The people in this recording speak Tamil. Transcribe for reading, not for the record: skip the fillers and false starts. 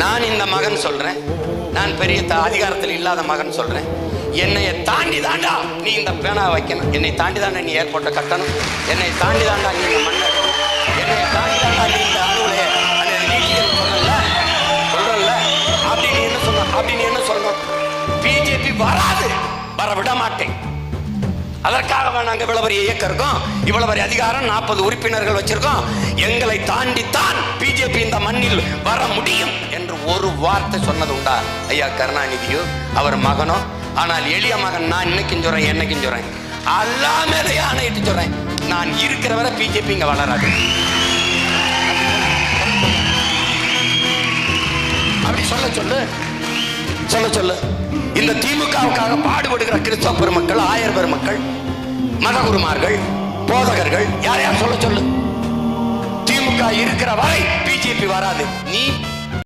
நான் இந்த மகன் சொல்றேன், நான் பெரிய அதிகாரத்தில் இல்லாத மகன் சொல்றேன், என்னைய தாண்டி தாண்டா நீ இந்த பேனா வைக்கணும், என்னை தாண்டி தாண்டா நீ ஏர்போர்ட்டை கட்டணும், என்னை தாண்டி தாண்டா நீ இந்த மண்ணை, என்னை தாண்டி தாண்டா நீ இந்த அணுவிலே சொல்றல்ல அப்படின்னு என்ன சொன்ன, அப்படின்னு என்ன சொல்லணும்? பிஜேபி வராது, வர விட மாட்டேன். அதற்காக நாங்க இவ்வளவு பெரிய இயக்கம் இருக்கோம், இவ்வளவு பெரிய அதிகாரம், 40 உறுப்பினர்கள் வச்சிருக்கோம். எங்களை தாண்டித்தான் பிஜேபி இந்த மண்ணில் வர முடியும் என்று ஒரு வார்த்தை சொன்னது உண்டா ஐயா கருணாநிதியோ அவர் மகனோ? ஆனால் எளிய மகன் நான் இன்னைக்கும் சொல்றேன், என்னைக்கும் சொல்றேன், அல்லா மேலேயே ஆணையிட்டு சொல்றேன், நான் இருக்கிற வரை பிஜேபி இங்க வளராது. அப்படி சொல்ல சொல்லு. இந்த திமுகவுக்காக பாடுபடுகிற கிறிஸ்தவ பெருமக்கள், ஆயர் பெருமக்கள், மதகுருமார்கள், போதகர்கள் யாரையா சொல்ல சொல்லு. திமுக இருக்கிற வரை பிஜேபி வராது. நீ